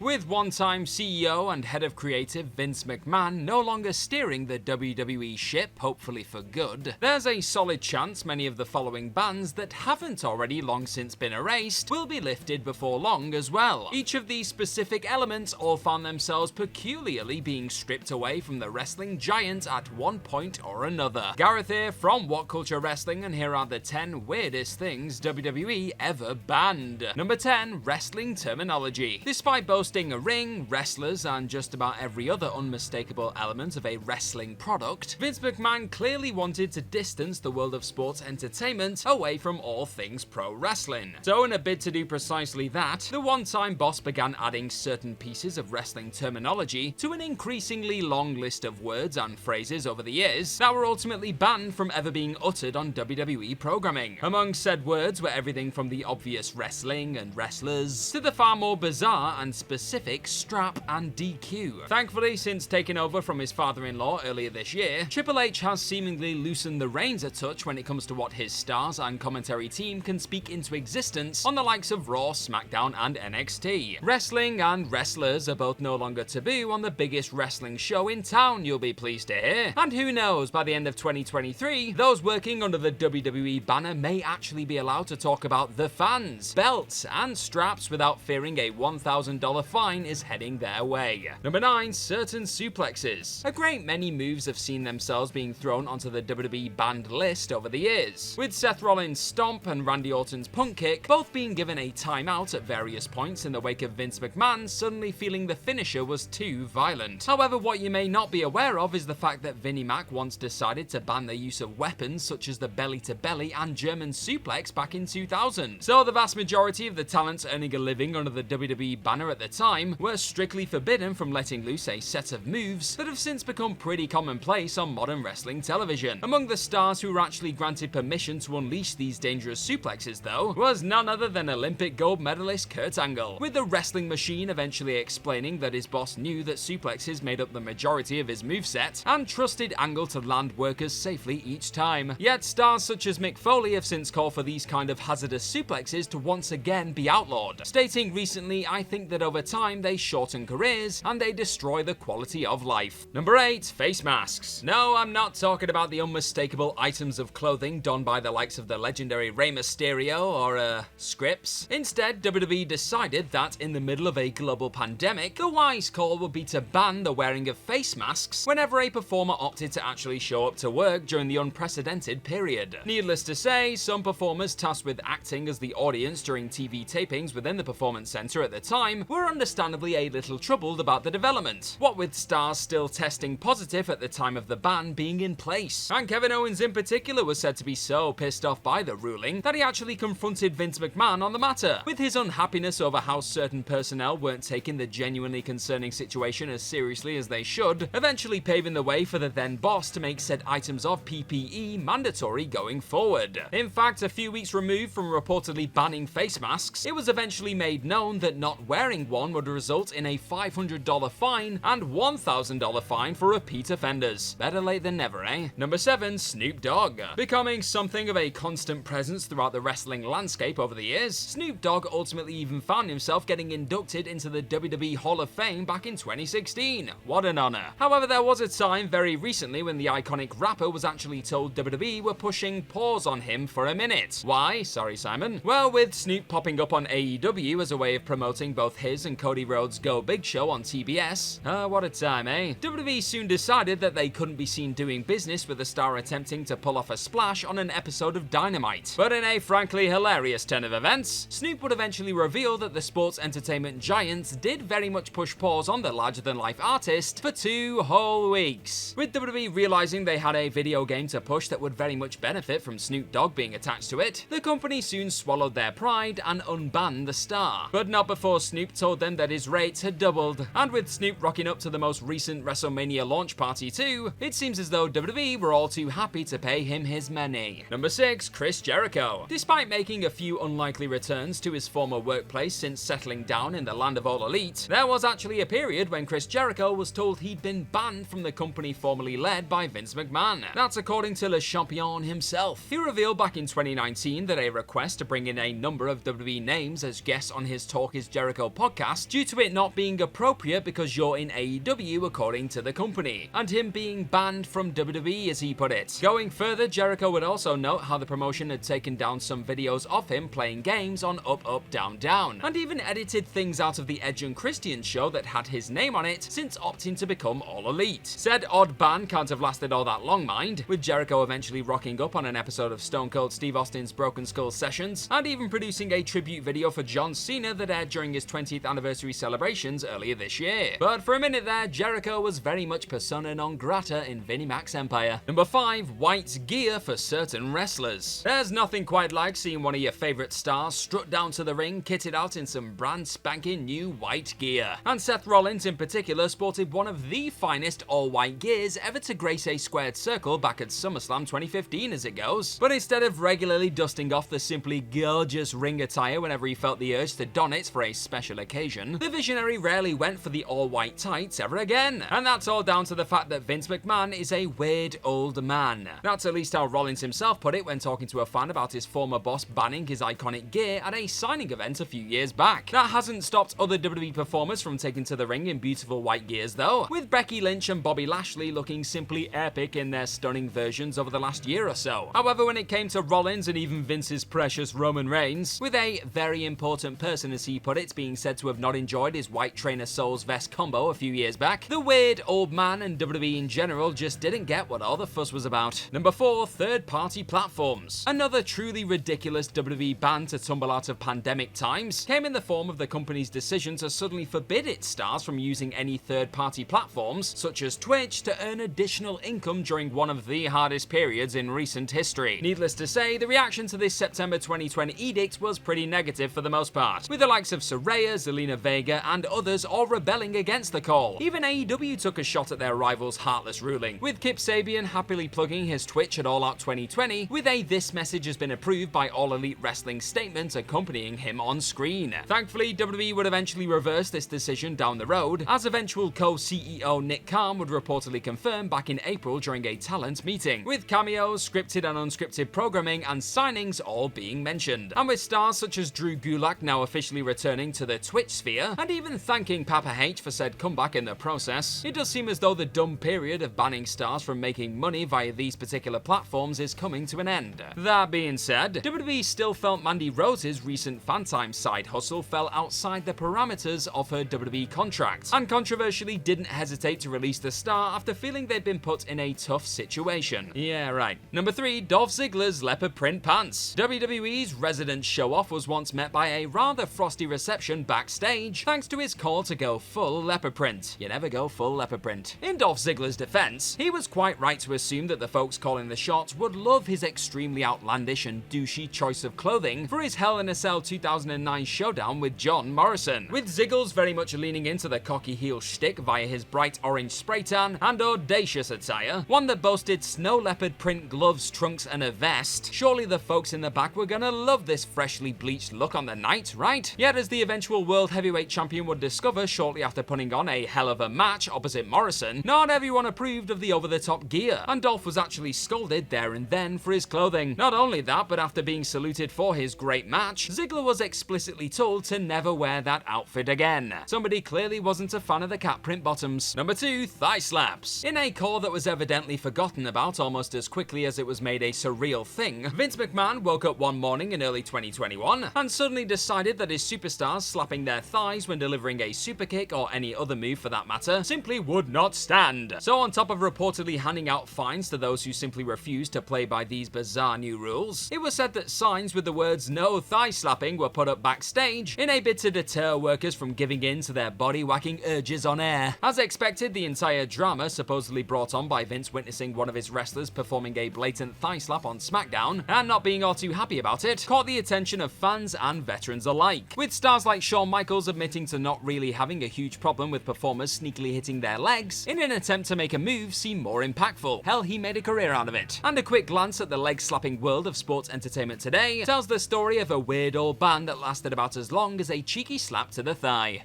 With one-time CEO and head of creative Vince McMahon no longer steering the WWE ship, hopefully for good, there's a solid chance many of the following bans that haven't already long since been erased will be lifted before long as well. Each of these specific elements all found themselves peculiarly being stripped away from the wrestling giant at one point or another. Gareth here from What Culture Wrestling, and here are the 10 weirdest things WWE ever banned. Number 10. Wrestling terminology. Despite boasting a ring, wrestlers, and just about every other unmistakable element of a wrestling product, Vince McMahon clearly wanted to distance the world of sports entertainment away from all things pro wrestling. So in a bid to do precisely that, the one-time boss began adding certain pieces of wrestling terminology to an increasingly long list of words and phrases over the years that were ultimately banned from ever being uttered on WWE programming. Among said words were everything from the obvious wrestling and wrestlers to the far more bizarre and specific strap and DQ. Thankfully, since taking over from his father-in-law earlier this year, Triple H has seemingly loosened the reins a touch when it comes to what his stars and commentary team can speak into existence on the likes of Raw, SmackDown, and NXT. Wrestling and wrestlers are both no longer taboo on the biggest wrestling show in town, you'll be pleased to hear. And who knows, by the end of 2023, those working under the WWE banner may actually be allowed to talk about the fans, belts, and straps without fearing a $1,000 fine is heading their way. Number 9. Certain suplexes. A great many moves have seen themselves being thrown onto the WWE banned list over the years, with Seth Rollins' stomp and Randy Orton's punt kick both being given a timeout at various points in the wake of Vince McMahon suddenly feeling the finisher was too violent. However, what you may not be aware of is the fact that Vinnie Mac once decided to ban the use of weapons such as the belly-to-belly and German suplex back in 2000. So the vast majority of the talents earning a living under the WWE banner at the time were strictly forbidden from letting loose a set of moves that have since become pretty commonplace on modern wrestling television. Among the stars who were actually granted permission to unleash these dangerous suplexes, though, was none other than Olympic gold medalist Kurt Angle, with the wrestling machine eventually explaining that his boss knew that suplexes made up the majority of his moveset and trusted Angle to land workers safely each time. Yet stars such as Mick Foley have since called for these kind of hazardous suplexes to once again be outlawed, stating recently, "I think that over time they shorten careers and they destroy the quality of life." Number 8. Face masks. No, I'm not talking about the unmistakable items of clothing donned by the likes of the legendary Rey Mysterio or, Scripps. Instead, WWE decided that in the middle of a global pandemic, the wise call would be to ban the wearing of face masks whenever a performer opted to actually show up to work during the unprecedented period. Needless to say, some performers tasked with acting as the audience during TV tapings within the Performance Center at the time were understandably a little troubled about the development, what with stars still testing positive at the time of the ban being in place. And Kevin Owens in particular was said to be so pissed off by the ruling that he actually confronted Vince McMahon on the matter, with his unhappiness over how certain personnel weren't taking the genuinely concerning situation as seriously as they should, eventually paving the way for the then boss to make said items of PPE mandatory going forward. In fact, a few weeks removed from reportedly banning face masks, it was eventually made known that not wearing one would result in a $500 fine and $1,000 fine for repeat offenders. Better late than never, eh? Number 7. Snoop Dogg. Becoming something of a constant presence throughout the wrestling landscape over the years, Snoop Dogg ultimately even found himself getting inducted into the WWE Hall of Fame back in 2016. What an honor. However, there was a time very recently when the iconic rapper was actually told WWE were pushing pause on him for a minute. Why? Sorry, Simon. Well, with Snoop popping up on AEW as a way of promoting both his and Cody Rhodes' Go Big Show on TBS. What a time, eh? WWE soon decided that they couldn't be seen doing business with a star attempting to pull off a splash on an episode of Dynamite. But in a frankly hilarious turn of events, Snoop would eventually reveal that the sports entertainment giants did very much push pause on the larger-than-life artist for 2 whole weeks. With WWE realizing they had a video game to push that would very much benefit from Snoop Dogg being attached to it, the company soon swallowed their pride and unbanned the star. But not before Snoop told them that his rates had doubled. And with Snoop rocking up to the most recent WrestleMania launch party too, it seems as though WWE were all too happy to pay him his money. Number 6. Chris Jericho. Despite making a few unlikely returns to his former workplace since settling down in the land of All Elite, there was actually a period when Chris Jericho was told he'd been banned from the company formerly led by Vince McMahon. That's according to Le Champion himself. He revealed back in 2019 that a request to bring in a number of WWE names as guests on his Talk Is Jericho podcast past due to it not being appropriate because you're in AEW according to the company, and him being banned from WWE as he put it. Going further, Jericho would also note how the promotion had taken down some videos of him playing games on Up Up Down Down, and even edited things out of the Edge and Christian show that had his name on it since opting to become All Elite. Said odd ban can't have lasted all that long, mind, with Jericho eventually rocking up on an episode of Stone Cold Steve Austin's Broken Skull Sessions, and even producing a tribute video for John Cena that aired during his 20th anniversary celebrations earlier this year. But for a minute there, Jericho was very much persona non grata in Vinnie Mac's empire. Number 5, white gear for certain wrestlers. There's nothing quite like seeing one of your favourite stars strut down to the ring kitted out in some brand spanking new white gear. And Seth Rollins in particular sported one of the finest all-white gears ever to grace a squared circle back at SummerSlam 2015 as it goes. But instead of regularly dusting off the simply gorgeous ring attire whenever he felt the urge to don it for a special occasion, the visionary rarely went for the all-white tights ever again. And that's all down to the fact that Vince McMahon is a weird old man. That's at least how Rollins himself put it when talking to a fan about his former boss banning his iconic gear at a signing event a few years back. That hasn't stopped other WWE performers from taking to the ring in beautiful white gears though, with Becky Lynch and Bobby Lashley looking simply epic in their stunning versions over the last year or so. However, when it came to Rollins and even Vince's precious Roman Reigns, with a very important person as he put it being said to have not enjoyed his white trainer Souls vest combo a few years back, the weird old man and WWE in general just didn't get what all the fuss was about. Number 4, third-party platforms. Another truly ridiculous WWE ban to tumble out of pandemic times came in the form of the company's decision to suddenly forbid its stars from using any third-party platforms, such as Twitch, to earn additional income during one of the hardest periods in recent history. Needless to say, the reaction to this September 2020 edict was pretty negative for the most part, with the likes of Saraya, Zelina Vega, and others all rebelling against the call. Even AEW took a shot at their rival's heartless ruling, with Kip Sabian happily plugging his Twitch at All Out 2020 with a "this message has been approved by All Elite Wrestling" statement accompanying him on screen. Thankfully, WWE would eventually reverse this decision down the road, as eventual co-CEO Nick Khan would reportedly confirm back in April during a talent meeting, with cameos, scripted and unscripted programming and signings all being mentioned. And with stars such as Drew Gulak now officially returning to the Twitch sphere, and even thanking Papa H for said comeback in the process, it does seem as though the dumb period of banning stars from making money via these particular platforms is coming to an end. That being said, WWE still felt Mandy Rose's recent Fantime side hustle fell outside the parameters of her WWE contract, and controversially didn't hesitate to release the star after feeling they'd been put in a tough situation. Yeah, right. Number 3, Dolph Ziggler's leopard print pants. WWE's resident show-off was once met by a rather frosty reception backstage, thanks to his call to go full leopard print. You never go full leopard print. In Dolph Ziggler's defense, he was quite right to assume that the folks calling the shots would love his extremely outlandish and douchey choice of clothing for his Hell in a Cell 2009 showdown with John Morrison, with Ziggles very much leaning into the cocky heel shtick via his bright orange spray tan and audacious attire, one that boasted snow leopard print gloves, trunks and a vest. Surely the folks in the back were gonna love this freshly bleached look on the night, right? Yet as the eventual World Heavyweight Champion would discover shortly after putting on a hell of a match opposite Morrison, not everyone approved of the over-the-top gear, and Dolph was actually scolded there and then for his clothing. Not only that, but after being saluted for his great match, Ziggler was explicitly told to never wear that outfit again. Somebody clearly wasn't a fan of the cat print bottoms. Number 2, thigh slaps. In a call that was evidently forgotten about almost as quickly as it was made a surreal thing, Vince McMahon woke up one morning in early 2021 and suddenly decided that his superstars slapping their thighs when delivering a super kick or any other move for that matter simply would not stand. So on top of reportedly handing out fines to those who simply refused to play by these bizarre new rules, it was said that signs with the words "no thigh slapping" were put up backstage in a bid to deter workers from giving in to their body-whacking urges on air. As expected, the entire drama, supposedly brought on by Vince witnessing one of his wrestlers performing a blatant thigh slap on SmackDown and not being all too happy about it, caught the attention of fans and veterans alike, with stars like Shawn Michaels admitting to not really having a huge problem with performers sneakily hitting their legs in an attempt to make a move seem more impactful. Hell, he made a career out of it. And a quick glance at the leg-slapping world of sports entertainment today tells the story of a weird old band that lasted about as long as a cheeky slap to the thigh.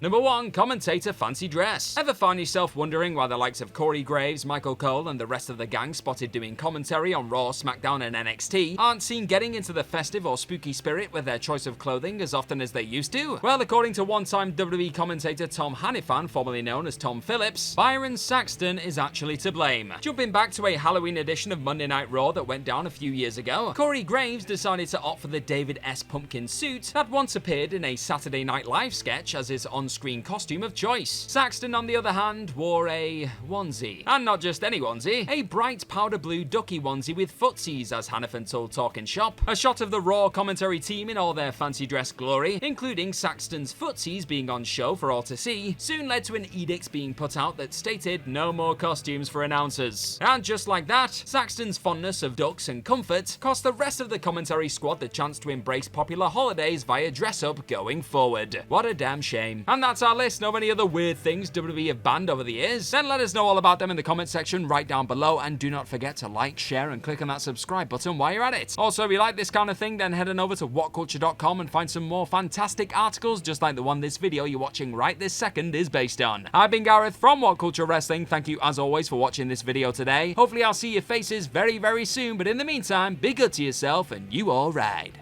Number 1, commentator fancy dress. Ever find yourself wondering why the likes of Corey Graves, Michael Cole, and the rest of the gang spotted doing commentary on Raw, SmackDown, and NXT aren't seen getting into the festive or spooky spirit with their choice of clothing as often as they used to? Well, according to one-time WWE commentator Tom Hannifan, formerly known as Tom Phillips, Byron Saxton is actually to blame. Jumping back to a Halloween edition of Monday Night Raw that went down a few years ago, Corey Graves decided to opt for the David S. Pumpkin suit that once appeared in a Saturday Night Live sketch as his on-screen costume of choice. Saxton, on the other hand, wore a onesie. And not just any onesie, a bright powder blue ducky onesie with footsies, as Hannifan told Talkin' Shop. A shot of the Raw commentary team in all their fancy dress glory, including Saxton's footsies being on show for all to see, soon led to an edict being put out that stated no more costumes for announcers. And just like that, Saxton's fondness of ducks and comfort cost the rest of the commentary squad the chance to embrace popular holidays via dress-up going forward. What a damn shame. And that's our list of any other weird things WWE have banned over the years. Then let us know all about them in the comment section right down below, and do not forget to like, share, and click on that subscribe button while you're at it. Also, if you like this kind of thing, then head on over to whatculture.com and find some more fantastic articles just like the one this video you're watching right this second is based on. I've been Gareth from What Culture Wrestling. Thank you as always for watching this video today. Hopefully I'll see your faces very, very soon, but in the meantime, be good to yourself and you all ride.